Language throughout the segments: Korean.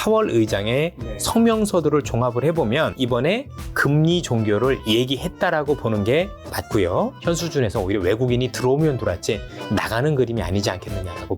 파월 의장의 성명서들을 종합을 해보면 이번에 금리 종결을 얘기했다라고 보는 게 맞고요. 현 수준에서 오히려 외국인이 들어오면 들어왔지 나가는 그림이 아니지 않겠느냐라고.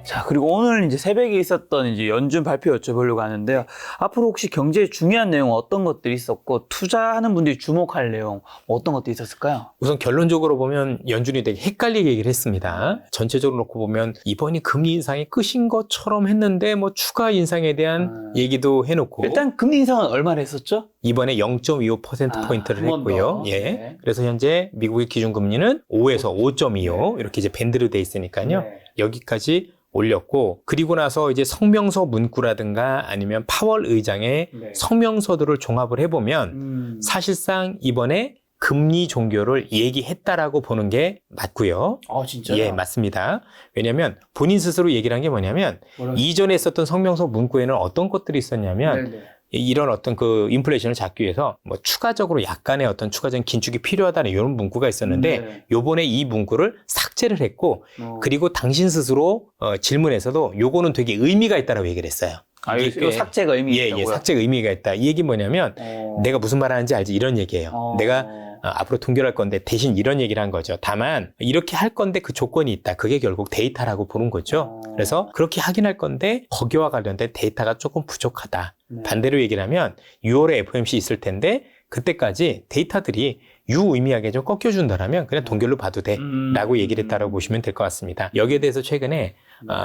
자, 그리고 오늘 이제 새벽에 있었던 이제 연준 발표 여쭤보려고 하는데요. 앞으로 혹시 경제에 중요한 내용 어떤 것들이 있었고, 투자하는 분들이 주목할 내용 어떤 것들이 있었을까요? 우선 결론적으로 보면 연준이 되게 헷갈리게 얘기를 했습니다. 전체적으로 놓고 보면 이번이 금리 인상이 끝인 것처럼 했는데 뭐 추가 인상에 대한 얘기도 해놓고 일단 금리 인상은 얼마나 했었죠? 이번에 0.25%포인트를 한번 했고요. 더. 예. 네. 그래서 현재 미국의 기준금리는 5에서 5.25 이렇게 이제 밴드로 돼 있으니까요. 네. 여기까지 올렸고, 그리고 나서 이제 성명서 문구라든가 아니면 파월 의장의 성명서들을 종합을 해보면 사실상 이번에 금리 종결을 얘기했다라고 보는 게 맞고요. 아, 진짜요? 예, 맞습니다. 왜냐하면 본인 스스로 얘기를 한 게 뭐냐면 이전에 썼던 성명서 문구에는 어떤 것들이 있었냐면 이런 어떤 그 인플레이션을 잡기 위해서 뭐 추가적으로 약간의 어떤 추가적인 긴축이 필요하다는 이런 문구가 있었는데 요번에 이 문구를 삭제를 했고 그리고 당신 스스로 질문에서도 요거는 되게 의미가 있다라고 얘기를 했어요. 아, 이 삭제가 의미가 있다고요? 예, 삭제가 의미가 있다. 이 얘기 뭐냐면 내가 무슨 말 하는지 알지? 이런 얘기예요. 내가 앞으로 동결할 건데 대신 이런 얘기를 한 거죠. 다만 이렇게 할 건데 그 조건이 있다. 그게 결국 데이터라고 보는 거죠. 그래서 그렇게 하긴 할 건데 거기와 관련된 데이터가 조금 부족하다. 반대로 얘기를 하면 6월에 FOMC 있을 텐데 그때까지 데이터들이 유의미하게 좀 꺾여준다라면 그냥 동결로 봐도 돼 라고 얘기를 했다라고 보시면 될 것 같습니다. 여기에 대해서 최근에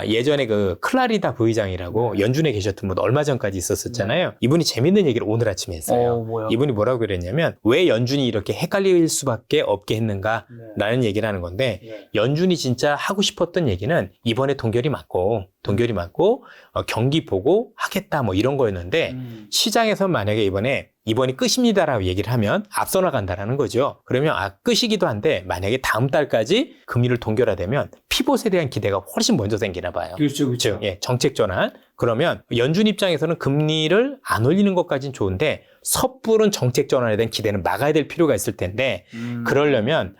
예전에 그 클라리다 부의장이라고 연준에 계셨던 분 얼마 전까지 있었었잖아요. 이분이 재밌는 얘기를 오늘 아침에 했어요. 뭐야? 이분이 뭐라고 그랬냐면 왜 연준이 이렇게 헷갈릴 수밖에 없게 했는가 라는 얘기를 하는 건데 연준이 진짜 하고 싶었던 얘기는 이번에 동결이 맞고 경기 보고 하겠다 뭐 이런 거였는데 시장에서 만약에 이번이 끝입니다라고 얘기를 하면 앞서 나간다라는 거죠. 그러면 끝이기도 한데 만약에 다음 달까지 금리를 동결하되면 피봇에 대한 기대가 훨씬 먼저 생기나 봐요. 그렇죠. 예, 정책 전환. 그러면 연준 입장에서는 금리를 안 올리는 것까지는 좋은데 섣부른 정책 전환에 대한 기대는 막아야 될 필요가 있을 텐데 그러려면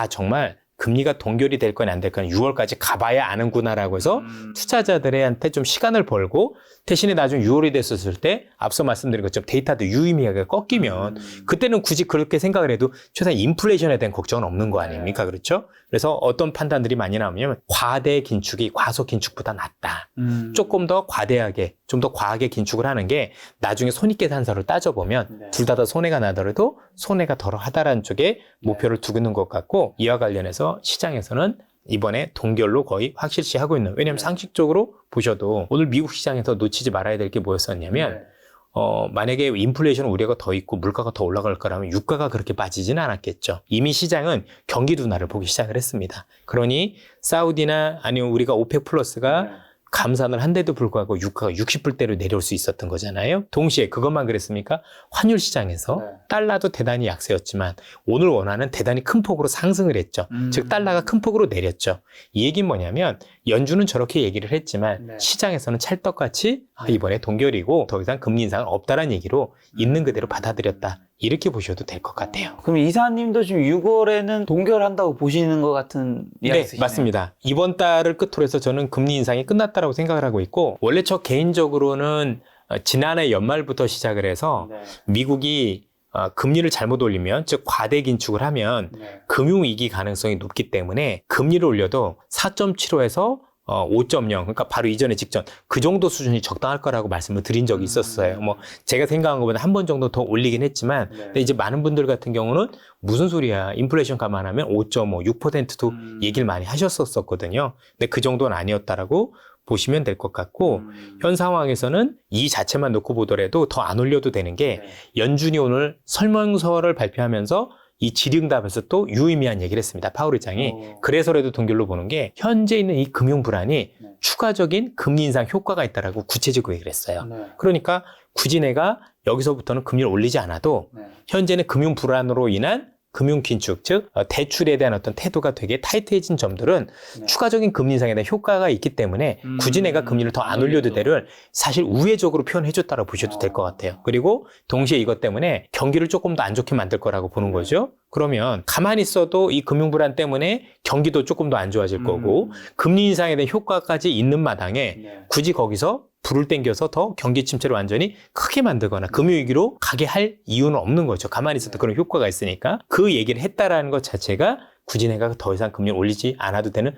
정말 금리가 동결이 될 건 안 될 건 6월까지 가봐야 아는구나라고 해서 투자자들한테 좀 시간을 벌고 대신에 나중에 6월이 됐었을 때 앞서 말씀드린 것처럼 데이터도 유의미하게 꺾이면 그때는 굳이 그렇게 생각을 해도 최소한 인플레이션에 대한 걱정은 없는 거 아닙니까? 그렇죠? 그래서 어떤 판단들이 많이 나오냐면 과대 긴축이 과소 긴축보다 낫다. 조금 더 과대하게 좀 더 과하게 긴축을 하는 게 나중에 손익계산서를 따져보면 둘 다 손해가 나더라도 손해가 덜하다라는 쪽에 목표를 두고 있는 것 같고 이와 관련해서 시장에서는 이번에 동결로 거의 확실시하고 있는. 왜냐하면 상식적으로 보셔도 오늘 미국 시장에서 놓치지 말아야 될 게 뭐였었냐면 만약에 인플레이션 우려가 더 있고 물가가 더 올라갈 거라면 유가가 그렇게 빠지지는 않았겠죠. 이미 시장은 경기 둔화를 보기 시작을 했습니다. 그러니 사우디나 아니면 우리가 오펙 플러스가 감산을 한데도 불구하고 유가가 60불대로 내려올 수 있었던 거잖아요. 동시에 그것만 그랬습니까? 환율 시장에서 달러도 대단히 약세였지만 오늘 원화는 대단히 큰 폭으로 상승을 했죠. 즉 달러가 큰 폭으로 내렸죠. 이 얘기는 뭐냐면 연준은 저렇게 얘기를 했지만 시장에서는 찰떡같이 이번에 동결이고 더 이상 금리 인상은 없다라는 얘기로 있는 그대로 받아들였다. 이렇게 보셔도 될 것 같아요. 그럼 이사님도 지금 6월에는 동결한다고 보시는 것 같은 이야기시네요. 네, 맞습니다. 이번 달을 끝으로 해서 저는 금리 인상이 끝났다라고 생각을 하고 있고 원래 저 개인적으로는 지난해 연말부터 시작을 해서 미국이 금리를 잘못 올리면 즉 과대 긴축을 하면 금융위기 가능성이 높기 때문에 금리를 올려도 4.75에서 5.0 그러니까 바로 이전에 직전 그 정도 수준이 적당할 거라고 말씀을 드린 적이 있었어요. 뭐 제가 생각한 것보다 한 번 정도 더 올리긴 했지만 근데 이제 많은 분들 같은 경우는 무슨 소리야 인플레이션 감안하면 5.5, 6%도 얘기를 많이 하셨었거든요. 근데 그 정도는 아니었다라고 보시면 될 것 같고 현 상황에서는 이 자체만 놓고 보더라도 더 안 올려도 되는 게 연준이 오늘 설명서를 발표하면서 이 질의응답에서 또 유의미한 얘기를 했습니다. 파월 의장이. 그래서라도 동결로 보는 게 현재 있는 이 금융 불안이 추가적인 금리 인상 효과가 있다라고 구체적으로 얘기를 했어요. 그러니까 굳이 내가 여기서부터는 금리를 올리지 않아도 현재는 금융 불안으로 인한 금융 긴축, 즉 대출에 대한 어떤 태도가 되게 타이트해진 점들은 네. 추가적인 금리 인상에 대한 효과가 있기 때문에 굳이 내가 금리를 더 안 올려도 돼를 사실 우회적으로 표현해줬다고 보셔도 될 것 같아요. 그리고 동시에 이것 때문에 경기를 조금 더 안 좋게 만들 거라고 보는 거죠. 그러면 가만히 있어도 이 금융 불안 때문에 경기도 조금 더 안 좋아질 거고 금리 인상에 대한 효과까지 있는 마당에 네. 굳이 거기서 불을 땡겨서 더 경기 침체를 완전히 크게 만들거나 금융위기로 가게 할 이유는 없는 거죠. 가만히 있어도 그런 효과가 있으니까 그 얘기를 했다라는 것 자체가 굳이 내가 더 이상 금리를 올리지 않아도 되는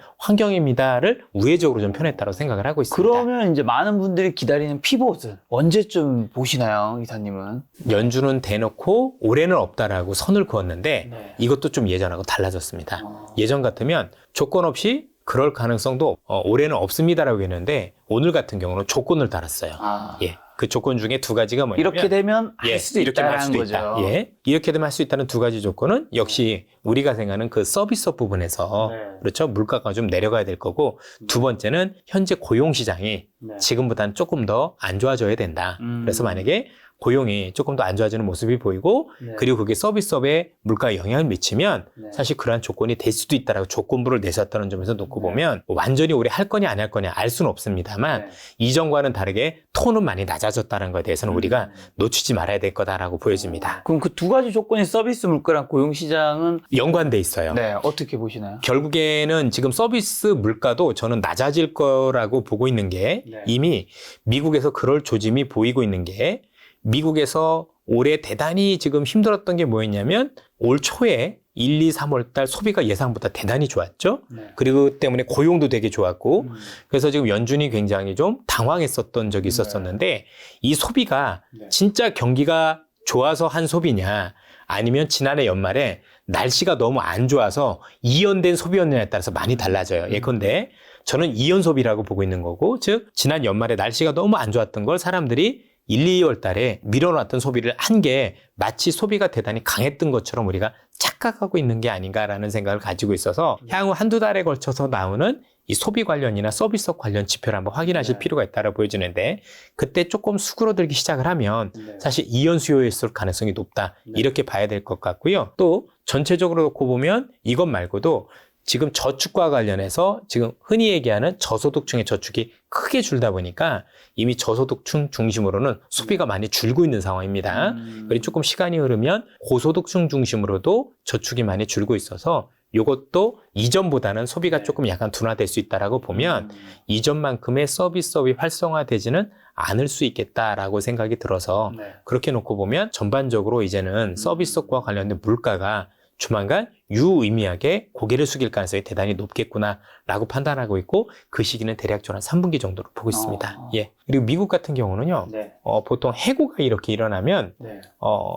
환경입니다를 우회적으로 좀 표현했다고 생각을 하고 있습니다. 그러면 이제 많은 분들이 기다리는 피봇은 언제쯤 보시나요, 이사님은? 연준은 대놓고 올해는 없다라고 선을 그었는데 네. 이것도 좀 예전하고 달라졌습니다. 예전 같으면 조건 없이 그럴 가능성도 올해는 없습니다라고 했는데 오늘 같은 경우는 조건을 달았어요. 아. 예. 그 조건 중에 두 가지가 뭐냐면 이렇게 되면 할 수도 이렇게 할 있다는 수도 거죠. 있다. 예. 이렇게 되면 할 수 있다는 두 가지 조건은 역시 우리가 생각하는 그 서비스업 부분에서 네. 그렇죠. 물가가 좀 내려가야 될 거고 두 번째는 현재 고용 시장이 네. 지금보다는 조금 더 안 좋아져야 된다. 그래서 만약에 고용이 조금 더 안 좋아지는 모습이 보이고 네. 그리고 그게 서비스업에 물가에 영향을 미치면 네. 사실 그러한 조건이 될 수도 있다라고 조건부를 내셨다는 점에서 놓고 네. 보면 뭐 완전히 올해 할 거냐 안 할 거냐 알 수는 없습니다만 네. 이전과는 다르게 톤은 많이 낮아졌다는 것에 대해서는 우리가 놓치지 말아야 될 거다라고 보여집니다. 그럼 그 두 가지 조건이 서비스 물가랑 고용 시장은 연관돼 있어요. 네, 어떻게 보시나요? 결국에는 지금 서비스 물가도 저는 낮아질 거라고 보고 있는 게 네. 이미 미국에서 그럴 조짐이 보이고 있는 게 미국에서 올해 대단히 지금 힘들었던 게 뭐였냐면 올 초에 1, 2, 3월 달 소비가 예상보다 대단히 좋았죠. 네. 그리고 때문에 고용도 되게 좋았고 그래서 지금 연준이 굉장히 좀 당황했었던 적이 있었었는데 이 소비가 네. 진짜 경기가 좋아서 한 소비냐 아니면 지난해 연말에 날씨가 너무 안 좋아서 이연된 소비였느냐에 따라서 많이 달라져요. 예컨대 저는 이연 소비라고 보고 있는 거고 즉 지난 연말에 날씨가 너무 안 좋았던 걸 사람들이 1, 2월 달에 밀어놨던 소비를 한 게 마치 소비가 대단히 강했던 것처럼 우리가 착각하고 있는 게 아닌가라는 생각을 가지고 있어서 향후 한두 달에 걸쳐서 나오는 이 소비 관련이나 서비스 관련 지표를 한번 확인하실 네. 필요가 있다고 보여지는데 그때 조금 수그러들기 시작을 하면 네. 사실 이연 수요였을 가능성이 높다. 네. 이렇게 봐야 될 것 같고요. 또 전체적으로 놓고 보면 이것 말고도 지금 저축과 관련해서 지금 흔히 얘기하는 저소득층의 저축이 크게 줄다 보니까 이미 저소득층 중심으로는 소비가 많이 줄고 있는 상황입니다. 그리고 조금 시간이 흐르면 고소득층 중심으로도 저축이 많이 줄고 있어서 이것도 이전보다는 소비가 네. 조금 약간 둔화될 수 있다라고 보면 이전만큼의 서비스업이 활성화되지는 않을 수 있겠다라고 생각이 들어서 네. 그렇게 놓고 보면 전반적으로 이제는 서비스업과 관련된 물가가 조만간 유의미하게 고개를 숙일 가능성이 대단히 높겠구나라고 판단하고 있고 그 시기는 대략 저는 3분기 정도로 보고 있습니다. 예. 그리고 미국 같은 경우는요. 네. 보통 해고가 이렇게 일어나면 네.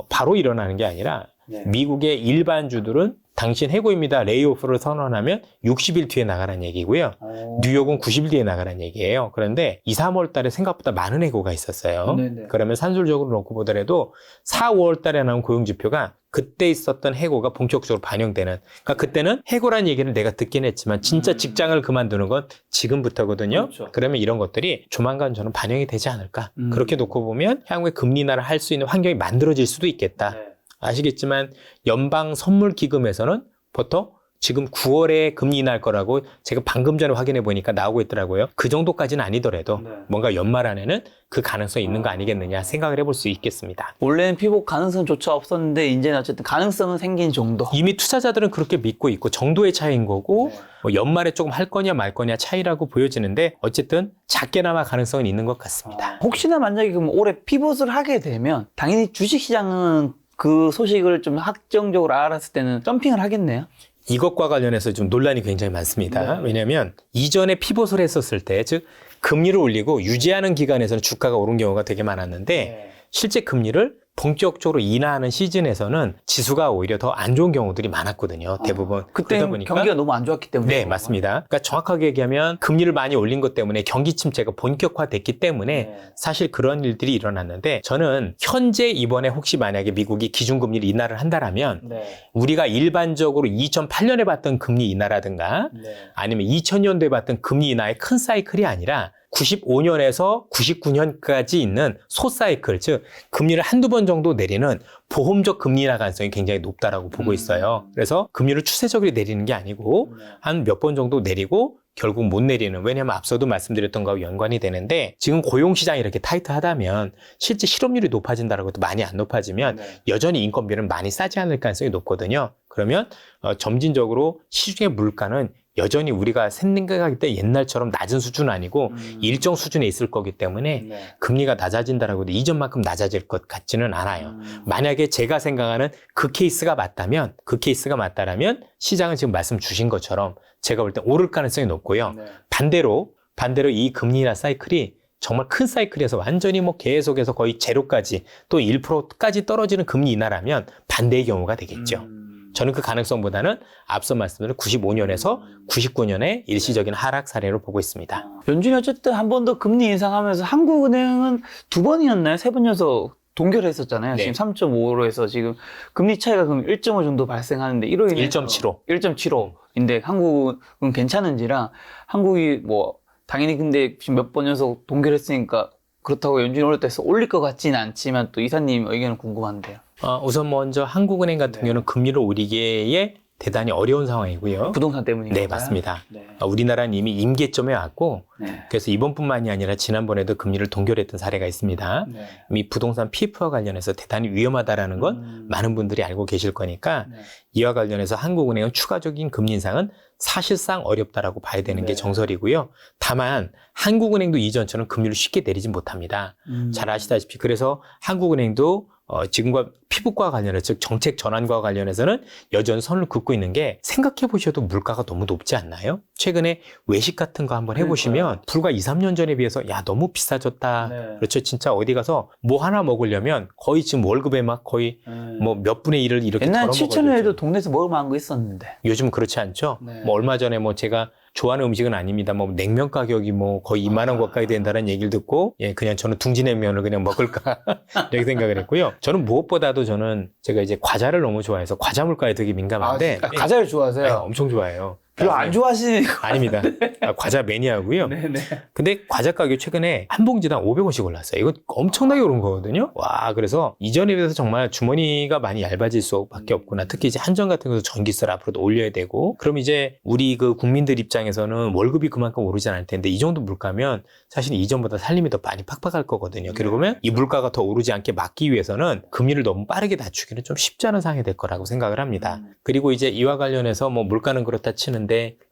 바로 일어나는 게 아니라 네. 미국의 일반주들은 당신 해고입니다. 레이오프를 선언하면 60일 뒤에 나가라는 얘기고요. 뉴욕은 90일 뒤에 나가라는 얘기예요. 그런데 2, 3월 달에 생각보다 많은 해고가 있었어요. 네네. 그러면 산술적으로 놓고 보더라도 4, 5월 달에 나온 고용지표가 그때 있었던 해고가 본격적으로 반영되는. 그러니까 그때는 해고라는 얘기를 내가 듣긴 했지만 진짜 직장을 그만두는 건 지금부터거든요. 그렇죠. 그러면 이런 것들이 조만간 저는 반영이 되지 않을까. 음. 그렇게 놓고 보면 향후에 금리 인하를 할 수 있는 환경이 만들어질 수도 있겠다. 네. 아시겠지만 연방 선물 기금에서는 보통 지금 9월에 금리 인하할 거라고 제가 방금 전에 확인해 보니까 나오고 있더라고요. 그 정도까지는 아니더라도 네. 뭔가 연말 안에는 그 가능성이 있는 거 아니겠느냐 생각을 해볼 수 있겠습니다. 원래는 피복 가능성조차 없었는데 이제는 어쨌든 가능성은 생긴 정도. 이미 투자자들은 그렇게 믿고 있고 정도의 차이인 거고 네. 뭐 연말에 조금 할 거냐 말 거냐 차이라고 보여지는데 어쨌든 작게나마 가능성은 있는 것 같습니다. 혹시나 만약에 그럼 올해 피봇을 하게 되면 당연히 주식시장은 그 소식을 좀 확정적으로 알았을 때는 점핑을 하겠네요. 이것과 관련해서 좀 논란이 굉장히 많습니다. 네. 왜냐하면 이전에 피봇을 했었을 때, 즉 금리를 올리고 유지하는 기간에서는 주가가 오른 경우가 되게 많았는데 실제 금리를 본격적으로 인하하는 시즌에서는 지수가 오히려 더 안 좋은 경우들이 많았거든요. 대부분. 그때 그러다 보니까 경기가 너무 안 좋았기 때문에. 네, 맞습니다. 그러니까 정확하게 얘기하면 금리를 많이 올린 것 때문에 경기 침체가 본격화됐기 때문에 네. 사실 그런 일들이 일어났는데 저는 현재 이번에 혹시 만약에 미국이 기준금리를 인하를 한다라면 네. 우리가 일반적으로 2008년에 봤던 금리 인하라든가 네. 아니면 2000년도에 봤던 금리 인하의 큰 사이클이 아니라 95년에서 99년까지 있는 소사이클, 즉 금리를 한두 번 정도 내리는 보험적 금리 인하 가능성이 굉장히 높다라고 보고 있어요. 그래서 금리를 추세적으로 내리는 게 아니고 한 몇 번 정도 내리고 결국 못 내리는, 왜냐하면 앞서도 말씀드렸던 거하고 연관이 되는데, 지금 고용시장이 이렇게 타이트하다면 실제 실업률이 높아진다는 것도 많이 안 높아지면 여전히 인건비는 많이 싸지 않을 가능성이 높거든요. 그러면 점진적으로 시중의 물가는 여전히 우리가 생각할 때 옛날처럼 낮은 수준은 아니고 일정 수준에 있을 거기 때문에 금리가 낮아진다라고 해도 이전만큼 낮아질 것 같지는 않아요. 만약에 제가 생각하는 그 케이스가 맞다면, 시장은 지금 말씀 주신 것처럼 제가 볼 때 오를 가능성이 높고요. 반대로 이 금리 인하 사이클이 정말 큰 사이클에서 완전히 뭐 계속해서 거의 제로까지 또 1%까지 떨어지는 금리 인하라면 반대의 경우가 되겠죠. 저는 그 가능성보다는 앞서 말씀드린 95년에서 99년의 일시적인 하락 사례로 보고 있습니다. 연준이 어쨌든 한 번 더 금리 인상하면서 한국은행은 2번이었나요? 3번 연속 동결했었잖아요. 네. 지금 3.5로 해서 지금 금리 차이가 그럼 1.5 정도 발생하는데 1로 인해서 1.75인데 한국은 괜찮은지라, 한국이 뭐 당연히 근데 지금 몇 번 연속 동결했으니까 그렇다고 연준이 올릴 때 올릴 것 같지는 않지만 또 이사님 의견은 궁금한데요. 우선 먼저 한국은행 같은 경우는 금리를 올리기에 대단히 어려운 상황이고요. 부동산 때문인가요? 네, 맞습니다. 네. 우리나라는 이미 임계점에 왔고, 네. 그래서 이번뿐만이 아니라 지난번에도 금리를 동결했던 사례가 있습니다. 네. 이미 부동산 PF와 관련해서 대단히 위험하다라는 건 많은 분들이 알고 계실 거니까, 네. 이와 관련해서 한국은행은 추가적인 금리 인상은 사실상 어렵다라고 봐야 되는 게 네. 정설이고요. 다만 한국은행도 이전처럼 금리를 쉽게 내리진 못합니다. 잘 아시다시피 그래서 한국은행도 지금과 피부과 관련해서, 즉 정책 전환과 관련해서는 여전히 선을 긋고 있는 게, 생각해 보셔도 물가가 너무 높지 않나요? 최근에 외식 같은 거 한번 해보시면 불과 2, 3년 전에 비해서 야 너무 비싸졌다. 네. 그렇죠. 진짜 어디 가서 뭐 하나 먹으려면 거의 지금 월급에 막 거의 뭐 몇 분의 1을 이렇게 옛날에 덜어 7,000원에도 먹어야죠. 동네에서 먹을 만한 거 있었는데. 요즘은 그렇지 않죠. 네. 뭐 얼마 전에 뭐 제가 좋아하는 음식은 아닙니다. 뭐 냉면 가격이 뭐 거의 2만 원 가까이 된다는 얘기를 듣고, 그냥 저는 둥지냉면을 그냥 먹을까 이렇게 생각을 했고요. 저는 무엇보다도 제가 이제 과자를 너무 좋아해서 과자 물가에 되게 민감한데, 과자를 좋아하세요? 엄청 좋아해요. 별로 안 좋아하시니까. 아닙니다. 과자 매니아고요. 네네. 근데 과자 가격이 최근에 한 봉지당 500원씩 올랐어요. 이거 엄청나게 오른 거거든요. 와, 그래서 이전에 비해서 정말 주머니가 많이 얇아질 수밖에 없구나. 특히 이제 한정 같은 것도 전기세를 앞으로도 올려야 되고, 그럼 이제 우리 그 국민들 입장에서는 월급이 그만큼 오르지 않을 텐데, 이 정도 물가면 사실 이전보다 살림이 더 많이 팍팍할 거거든요. 그러면 이 물가가 더 오르지 않게 막기 위해서는 금리를 너무 빠르게 낮추기는 좀 쉽지 않은 상황이 될 거라고 생각을 합니다. 그리고 이제 이와 관련해서 뭐 물가는 그렇다 치는데,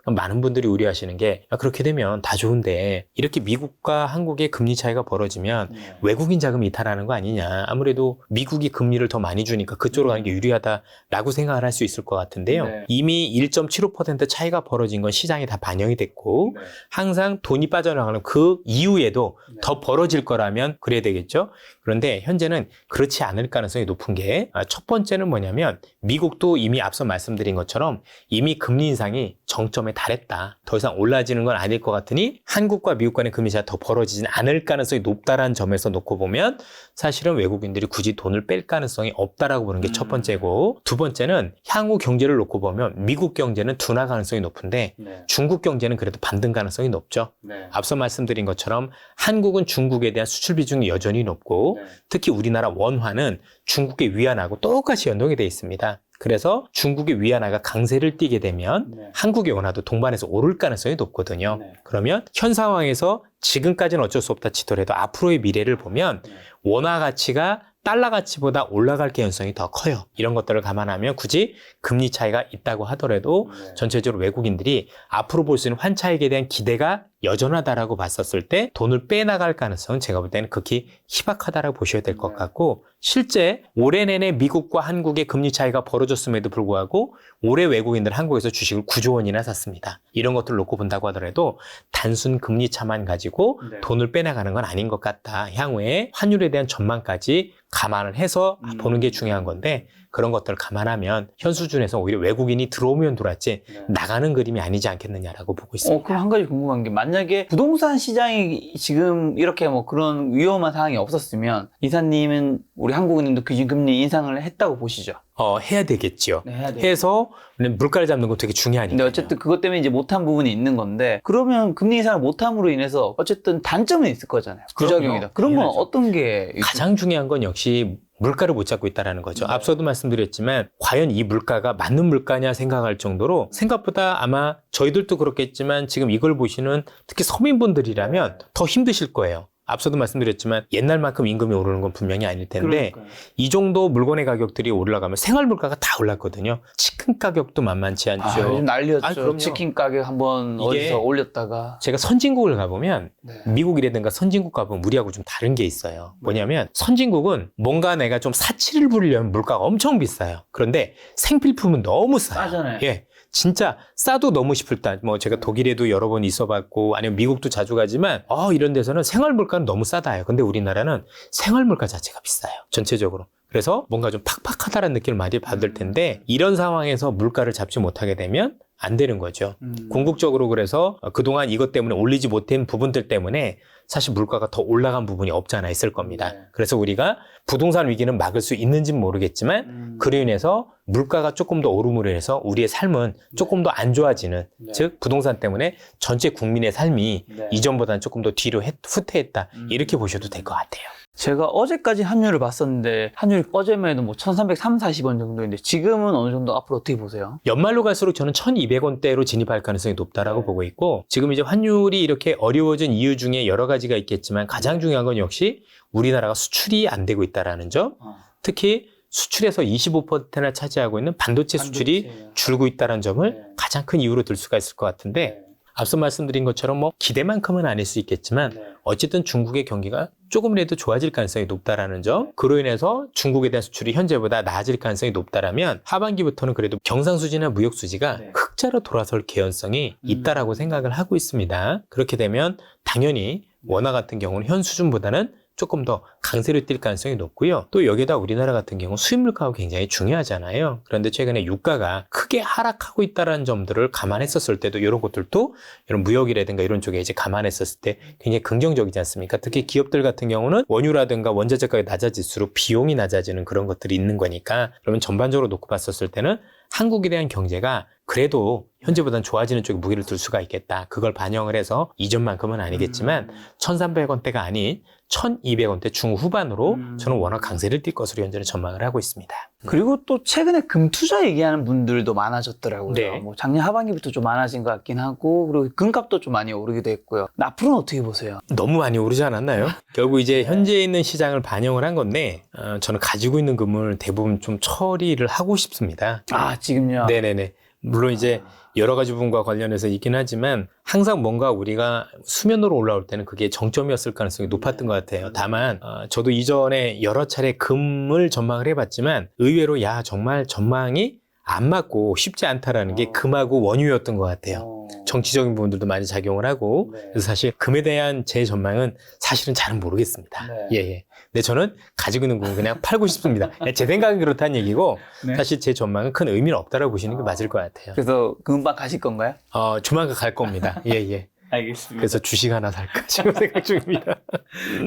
많은 분들이 우려하시는 게, 그렇게 되면 다 좋은데 이렇게 미국과 한국의 금리 차이가 벌어지면 외국인 자금이 이탈하는 거 아니냐. 아무래도 미국이 금리를 더 많이 주니까 그쪽으로 가는 게 유리하다라고 생각을 할 수 있을 것 같은데요. 네. 이미 1.75% 차이가 벌어진 건 시장에 다 반영이 됐고, 항상 돈이 빠져나가는 그 이후에도 더 벌어질 거라면 그래야 되겠죠. 그런데 현재는 그렇지 않을 가능성이 높은 게, 첫 번째는 뭐냐면 미국도 이미 앞서 말씀드린 것처럼 이미 금리 인상이 정점에 달했다. 더 이상 올라지는 건 아닐 것 같으니 한국과 미국 간의 금리 차이가 더 벌어지진 않을 가능성이 높다라는 점에서 놓고 보면 사실은 외국인들이 굳이 돈을 뺄 가능성이 없다라고 보는 게 첫 번째고, 두 번째는 향후 경제를 놓고 보면 미국 경제는 둔화 가능성이 높은데 중국 경제는 그래도 반등 가능성이 높죠. 앞서 말씀드린 것처럼 한국은 중국에 대한 수출 비중이 여전히 높고, 특히 우리나라 원화는 중국의 위안하고 똑같이 연동이 되어 있습니다. 그래서 중국의 위안화가 강세를 띠게 되면 한국의 원화도 동반해서 오를 가능성이 높거든요. 그러면 현 상황에서 지금까지는 어쩔 수 없다 치더라도 앞으로의 미래를 보면 원화 가치가 달러 가치보다 올라갈 개연성이 더 커요. 이런 것들을 감안하면 굳이 금리 차이가 있다고 하더라도 전체적으로 외국인들이 앞으로 볼 수 있는 환차익에 대한 기대가 여전하다라고 봤었을 때 돈을 빼나갈 가능성은 제가 볼 때는 극히 희박하다라고 보셔야 될 것 같고, 실제 올해 내내 미국과 한국의 금리 차이가 벌어졌음에도 불구하고 올해 외국인들 한국에서 주식을 9조 원이나 샀습니다. 이런 것들을 놓고 본다고 하더라도 단순 금리 차만 가지고 돈을 빼나가는 건 아닌 것 같다. 향후에 환율에 대한 전망까지 감안을 해서 보는 게 중요한 건데, 그런 것들을 감안하면 현 수준에서 오히려 외국인이 들어오면 들어왔지 나가는 그림이 아니지 않겠느냐라고 보고 있습니다. 그럼 한 가지 궁금한 게 만약에 부동산 시장이 지금 이렇게 뭐 그런 위험한 상황이 없었으면 이사님은 우리 한국은행도 기준금리 인상을 했다고 보시죠? 해야 되겠죠. 네, 해야 돼요. 해서 물가를 잡는 건 되게 중요하니까. 근데 어쨌든 그것 때문에 이제 못한 부분이 있는 건데 그러면 금리 인상을 못함으로 인해서 어쨌든 단점은 있을 거잖아요. 부작용이다. 그런 건 당연하죠. 어떤 게 가장 중요한 건 역시 물가를 못 잡고 있다는 거죠. 앞서도 말씀드렸지만 과연 이 물가가 맞는 물가냐 생각할 정도로 생각보다 아마 저희들도 그렇겠지만 지금 이걸 보시는 특히 서민분들이라면 더 힘드실 거예요. 앞서도 말씀드렸지만 옛날만큼 임금이 오르는 건 분명히 아닐 텐데 이 정도 물건의 가격들이 올라가면 생활 물가가 다 올랐거든요. 치킨 가격도 만만치 않죠. 요즘 난리였죠. 그럼요. 치킨 가격 한번 이게 어디서 올렸다가 제가 선진국을 가보면 네. 미국이라든가 선진국 가보면 우리하고 좀 다른 게 있어요. 뭐냐면 선진국은 뭔가 내가 좀 사치를 부리려면 물가가 엄청 비싸요. 그런데 생필품은 너무 싸요. 싸잖아요. 예. 진짜 싸도 너무 싶을다. 뭐 제가 독일에도 여러 번 있어봤고 아니면 미국도 자주 가지만 이런 데서는 생활 물가는 너무 싸다요. 근데 우리나라는 생활 물가 자체가 비싸요. 전체적으로. 그래서 뭔가 좀 팍팍하다는 느낌을 많이 받을 텐데 이런 상황에서 물가를 잡지 못하게 되면 안 되는 거죠. 궁극적으로 그래서 그동안 이것 때문에 올리지 못한 부분들 때문에 사실 물가가 더 올라간 부분이 없지 않아 있을 겁니다. 그래서 우리가 부동산 위기는 막을 수 있는지는 모르겠지만 그로 인해서 물가가 조금 더 오름으로 해서 우리의 삶은 조금 더 안 좋아지는 즉 부동산 때문에 전체 국민의 삶이 이전보다는 조금 더 뒤로 후퇴했다 이렇게 보셔도 될 것 같아요. 제가 어제까지 환율을 봤었는데 환율이 어제만 해도 뭐 1340원 정도인데 지금은 어느 정도 앞으로 어떻게 보세요? 연말로 갈수록 저는 1200원대로 진입할 가능성이 높다라고 보고 있고 지금 이제 환율이 이렇게 어려워진 이유 중에 여러 가지가 있겠지만 가장 중요한 건 역시 우리나라가 수출이 안 되고 있다는 점 특히 수출에서 25%나 차지하고 있는 반도체 수출이 줄고 있다는 점을 가장 큰 이유로 들 수가 있을 것 같은데 앞서 말씀드린 것처럼 뭐 기대만큼은 아닐 수 있겠지만 어쨌든 중국의 경기가 조금이라도 좋아질 가능성이 높다라는 점 그로 인해서 중국에 대한 수출이 현재보다 나아질 가능성이 높다라면 하반기부터는 그래도 경상수지나 무역수지가 흑자로 돌아설 개연성이 있다라고 생각을 하고 있습니다. 그렇게 되면 당연히 원화 같은 경우는 현 수준보다는 조금 더 강세를 띌 가능성이 높고요. 또 여기다 우리나라 같은 경우 수입 물가가 굉장히 중요하잖아요. 그런데 최근에 유가가 크게 하락하고 있다는 점들을 감안했었을 때도 이런 것들도 이런 무역이라든가 이런 쪽에 이제 감안했었을 때 굉장히 긍정적이지 않습니까? 특히 기업들 같은 경우는 원유라든가 원자재 가격이 낮아질수록 비용이 낮아지는 그런 것들이 있는 거니까 그러면 전반적으로 놓고 봤었을 때는 한국에 대한 경제가 그래도 현재보다는 좋아지는 쪽에 무게를 둘 수가 있겠다. 그걸 반영을 해서 이전만큼은 아니겠지만 1,300원대가 아닌 1,200원대 중후반으로 저는 워낙 강세를 띌 것으로 현재는 전망을 하고 있습니다. 그리고 또 최근에 금 투자 얘기하는 분들도 많아졌더라고요. 네. 뭐 작년 하반기부터 좀 많아진 것 같긴 하고 그리고 금값도 좀 많이 오르기도 했고요. 앞으로는 어떻게 보세요? 너무 많이 오르지 않았나요? 결국 이제 현재 있는 시장을 반영을 한 건데 저는 가지고 있는 금을 대부분 좀 처리를 하고 싶습니다. 지금요? 네네네. 물론 이제 여러 가지 부분과 관련해서 있긴 하지만 항상 뭔가 우리가 수면으로 올라올 때는 그게 정점이었을 가능성이 높았던 것 같아요. 다만 저도 이전에 여러 차례 금을 전망을 해봤지만 의외로 정말 전망이 안 맞고 쉽지 않다라는 게 금하고 원유였던 것 같아요. 정치적인 부분들도 많이 작용을 하고 그래서 사실 금에 대한 제 전망은 사실은 잘은 모르겠습니다. 예. 근데 저는 가지고 있는 금은 그냥 팔고 싶습니다. 제 생각은 그렇다는 얘기고 사실 제 전망은 큰 의미는 없다라고 보시는 게 맞을 것 같아요. 그래서 금방 가실 건가요? 조만간 갈 겁니다. 예. 알겠습니다. 그래서 주식 하나 살까 지금 생각 중입니다.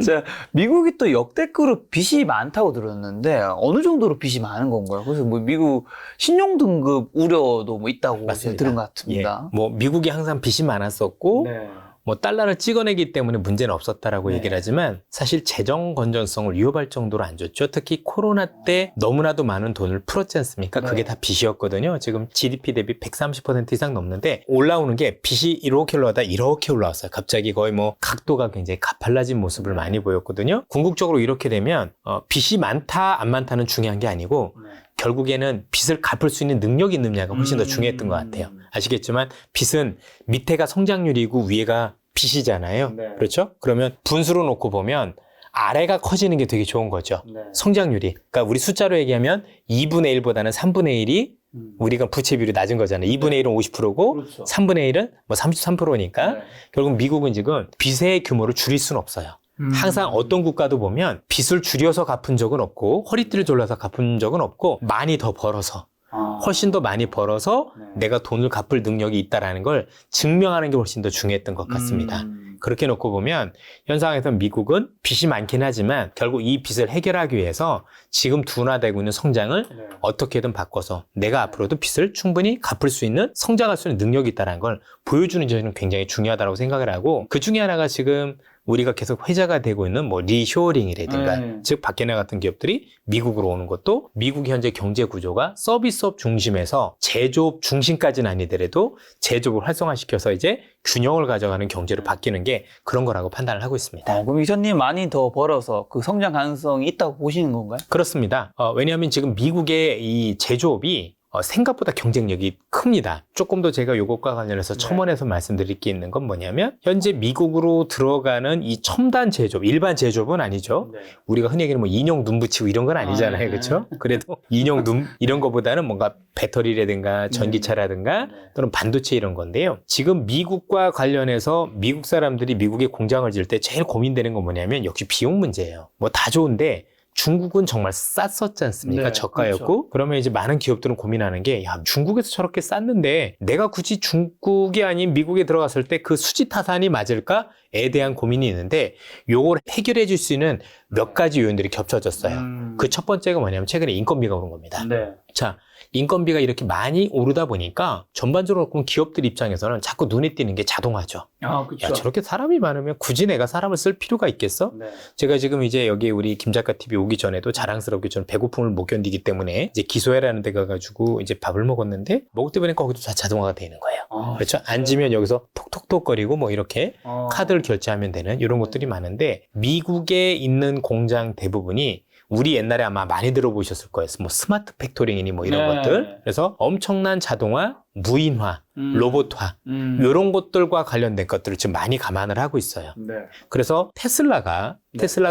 자, 미국이 또 역대급으로 빚이 많다고 들었는데 어느 정도로 빚이 많은 건가요? 그래서 뭐 미국 신용 등급 우려도 뭐 있다고 맞습니다. 들은 것 같습니다. 뭐 미국이 항상 빚이 많았었고 뭐 달러를 찍어내기 때문에 문제는 없었다라고 얘기를 하지만 사실 재정 건전성을 위협할 정도로 안 좋죠. 특히 코로나 때 너무나도 많은 돈을 풀었지 않습니까? 그게 다 빚이었거든요. 지금 GDP 대비 130% 이상 넘는데 올라오는 게 빚이 이렇게 올라가다 이렇게 올라왔어요. 갑자기 거의 뭐 각도가 굉장히 가팔라진 모습을 많이 보였거든요. 궁극적으로 이렇게 되면 빚이 많다 안 많다는 중요한 게 아니고 결국에는 빚을 갚을 수 있는 능력이 있느냐가 훨씬 더 중요했던 것 같아요. 아시겠지만 빚은 밑에가 성장률이고 위에가 빚이잖아요. 그렇죠? 그러면 분수로 놓고 보면 아래가 커지는 게 되게 좋은 거죠. 성장률이. 그러니까 우리 숫자로 얘기하면 2분의 1보다는 3분의 1이 우리가 부채 비율이 낮은 거잖아요. 2분의 1은 50%고 그렇죠. 3분의 1은 뭐 33%니까 결국 미국은 지금 빚의 규모를 줄일 수는 없어요. 항상 어떤 국가도 보면 빚을 줄여서 갚은 적은 없고 허리띠를 졸라서 갚은 적은 없고 많이 더 벌어서 훨씬 더 많이 벌어서 내가 돈을 갚을 능력이 있다라는 걸 증명하는 게 훨씬 더 중요했던 것 같습니다. 그렇게 놓고 보면 현 상황에서 미국은 빚이 많긴 하지만 결국 이 빚을 해결하기 위해서 지금 둔화되고 있는 성장을 어떻게든 바꿔서 내가 앞으로도 빚을 충분히 갚을 수 있는 성장할 수 있는 능력이 있다는 걸 보여주는 점은 굉장히 중요하다고 생각을 하고 그 중에 하나가 지금 우리가 계속 회자가 되고 있는 뭐 리쇼어링이라든가 즉 밖에 나갔던 기업들이 미국으로 오는 것도 미국의 현재 경제 구조가 서비스업 중심에서 제조업 중심까지는 아니더라도 제조업을 활성화시켜서 이제 균형을 가져가는 경제로 바뀌는 게 그런 거라고 판단을 하고 있습니다. 그럼 이사님 많이 더 벌어서 그 성장 가능성이 있다고 보시는 건가요? 그렇습니다. 왜냐하면 지금 미국의 이 제조업이 생각보다 경쟁력이 큽니다. 조금 더 제가 이것과 관련해서 첨언해서 말씀드릴 게 있는 건 뭐냐면 현재 미국으로 들어가는 이 첨단 제조업, 일반 제조업은 아니죠. 우리가 흔히 얘기하는 뭐 인형 눈 붙이고 이런 건 아니잖아요. 그렇죠? 그래도 인형 눈 이런 거보다는 뭔가 배터리라든가 전기차라든가 또는 반도체 이런 건데요. 지금 미국과 관련해서 미국 사람들이 미국에 공장을 지을 때 제일 고민되는 건 뭐냐면 역시 비용 문제예요. 뭐 다 좋은데 중국은 정말 쌌었지 않습니까? 네, 저가였고. 그렇죠. 그러면 이제 많은 기업들은 고민하는 게, 야, 중국에서 저렇게 쌌는데 내가 굳이 중국이 아닌 미국에 들어갔을 때 그 수지 타산이 맞을까에 대한 고민이 있는데 요걸 해결해 줄 수 있는 몇 가지 요인들이 겹쳐졌어요. 그 첫 번째가 뭐냐면 최근에 인건비가 오른 겁니다. 자, 인건비가 이렇게 많이 오르다 보니까 전반적으로 보면 기업들 입장에서는 자꾸 눈에 띄는 게 자동화죠. 그렇죠. 야, 저렇게 사람이 많으면 굳이 내가 사람을 쓸 필요가 있겠어? 제가 지금 이제 여기 우리 김작가 TV 오기 전에도 자랑스럽게 저는 배고픔을 못 견디기 때문에 이제 기소회라는 데 가가지고 이제 밥을 먹었는데 먹을 때 보니까 거기도 다 자동화가 돼 있는 거예요. 그렇죠? 앉으면 여기서 톡톡톡거리고 뭐 이렇게 카드를 결제하면 되는 이런 것들이 많은데 미국에 있는 공장 대부분이 우리 옛날에 아마 많이 들어보셨을 거예요. 뭐 스마트 팩토링이니 뭐 이런 것들. 그래서 엄청난 자동화, 무인화, 로봇화 이런 것들과 관련된 것들을 지금 많이 감안을 하고 있어요. 그래서 테슬라가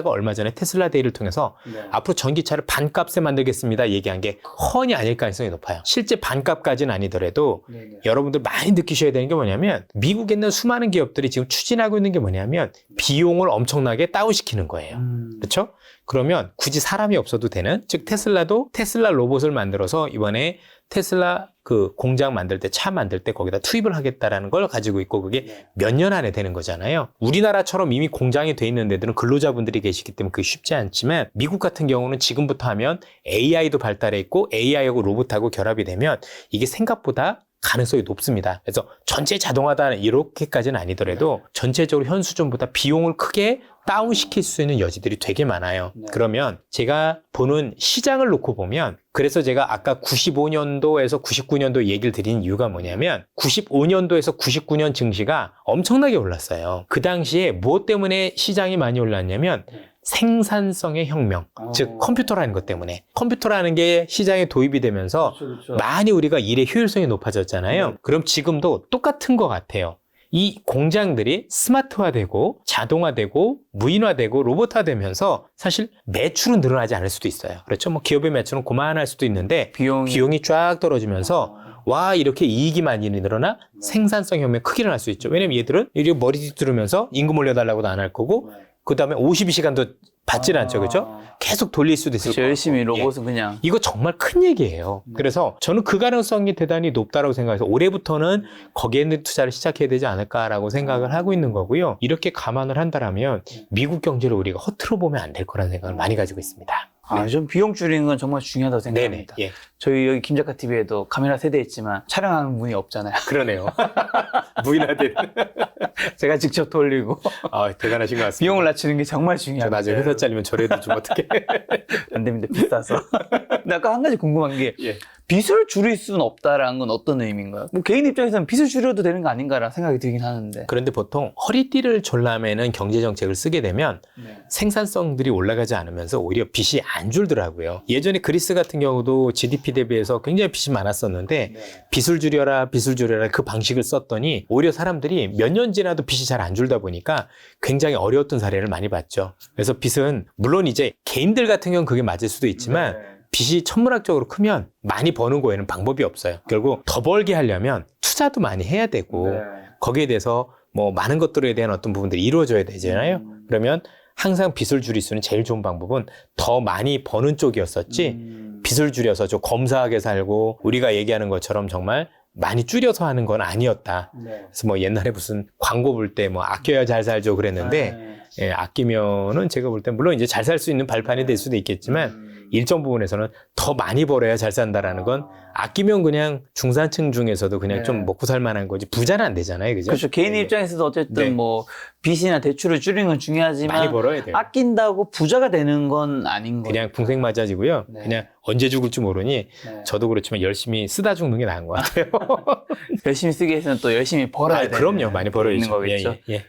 얼마 전에 테슬라 데이를 통해서 앞으로 전기차를 반값에 만들겠습니다 얘기한 게 허언이 아닐 가능성이 높아요. 실제 반값까지는 아니더라도 여러분들 많이 느끼셔야 되는 게 뭐냐면 미국에 있는 수많은 기업들이 지금 추진하고 있는 게 뭐냐면 비용을 엄청나게 다운시키는 거예요. 그렇죠? 그러면 굳이 사람이 없어도 되는, 즉 테슬라도 테슬라 로봇을 만들어서 이번에 테슬라 그 공장 만들 때, 차 만들 때 거기다 투입을 하겠다라는 걸 가지고 있고 그게 몇 년 안에 되는 거잖아요. 우리나라처럼 이미 공장이 돼 있는 데들은 근로자분들이 계시기 때문에 그게 쉽지 않지만 미국 같은 경우는 지금부터 하면 AI도 발달해 있고 AI하고 로봇하고 결합이 되면 이게 생각보다 가능성이 높습니다. 그래서 전체 자동화다 이렇게까지는 아니더라도 전체적으로 현 수준보다 비용을 크게 다운시킬 수 있는 여지들이 되게 많아요. 그러면 제가 보는 시장을 놓고 보면 그래서 제가 아까 95년도에서 99년도 얘기를 드린 이유가 뭐냐면 95년도에서 99년 증시가 엄청나게 올랐어요. 그 당시에 무엇 때문에 시장이 많이 올랐냐면 생산성의 혁명, 즉 컴퓨터라는 것 때문에 컴퓨터라는 게 시장에 도입이 되면서 많이 우리가 일의 효율성이 높아졌잖아요. 그럼 지금도 똑같은 것 같아요. 이 공장들이 스마트화되고 자동화되고 무인화되고 로봇화되면서 사실 매출은 늘어나지 않을 수도 있어요. 그렇죠? 뭐 기업의 매출은 그만할 수도 있는데 비용이 쫙 떨어지면서 와 이렇게 이익이 많이 늘어나 생산성 혁명이 크게 일어날 수 있죠. 왜냐면 얘들은 이렇게 머리 뒤두르면서 임금 올려달라고도 안 할 거고 그 다음에 52시간도 받질 않죠. 그죠? 계속 돌릴 수도 있을 거고. 열심히 로봇은 그냥. 이거 정말 큰 얘기예요. 그래서 저는 그 가능성이 대단히 높다고 생각해서 올해부터는 거기에 있는 투자를 시작해야 되지 않을까라고 생각을 하고 있는 거고요. 이렇게 감안을 한다면 미국 경제를 우리가 허투루 보면 안 될 거라는 생각을 많이 가지고 있습니다. 좀 비용 줄이는 건 정말 중요하다고 생각합니다. 네네, 예. 저희 여기 김작가 TV에도 카메라 세대 있지만 촬영하는 분이 없잖아요. 그러네요. 무인화된. 제가 직접 돌리고. 대단하신 것 같습니다. 비용을 낮추는 게 정말 저 중요합니다. 나중에 회사 잘리면 저래도 좀 어떻게. 안 됩니다. 비싸서. 근데 아까 한 가지 궁금한 게 빚을 줄일 수는 없다라는 건 어떤 의미인가요? 뭐 개인 입장에서는 빚을 줄여도 되는 거 아닌가라는 생각이 들긴 하는데. 그런데 보통 허리띠를 졸라매는 경제정책을 쓰게 되면 생산성들이 올라가지 않으면서 오히려 빚이 안 줄더라고요. 예전에 그리스 같은 경우도 GDP 대비해서 굉장히 빚이 많았었는데 빚을 줄여라 그 방식을 썼더니 오히려 사람들이 몇 년 지나도 빚이 잘 안 줄다 보니까 굉장히 어려웠던 사례를 많이 봤죠. 그래서 빚은 물론 이제 개인들 같은 경우는 그게 맞을 수도 있지만 빚이 천문학적으로 크면 많이 버는 거에는 방법이 없어요. 결국 더 벌게 하려면 투자도 많이 해야 되고 거기에 대해서 뭐 많은 것들에 대한 어떤 부분들이 이루어져야 되잖아요. 그러면 항상 빚을 줄일 수 있는 제일 좋은 방법은 더 많이 버는 쪽이었었지 빚을 줄여서 좀 검소하게 살고 우리가 얘기하는 것처럼 정말 많이 줄여서 하는 건 아니었다. 네. 그래서 뭐 옛날에 무슨 광고 볼 때 뭐 아껴야 잘 살죠 그랬는데 예, 아끼면은 제가 볼 때 물론 이제 잘 살 수 있는 발판이 될 수도 있겠지만 일정 부분에서는 더 많이 벌어야 잘 산다라는 건 아끼면 그냥 중산층 중에서도 그냥 네. 좀 먹고 살 만한 거지 부자는 안 되잖아요. 그죠? 그렇죠. 개인 네. 입장에서도 어쨌든 네. 뭐 빚이나 대출을 줄이는 건 중요하지만 많이 벌어야 돼요. 아낀다고 부자가 되는 건 아닌 거예요. 그냥 풍생 맞아지고요. 네. 그냥 언제 죽을지 모르니 네. 저도 그렇지만 열심히 쓰다 죽는 게 나은 것 같아요. 열심히 쓰기 위해서는 또 열심히 벌어야 아, 되는 그럼요. 많이 벌어야죠. 있는 거겠죠. 예, 예.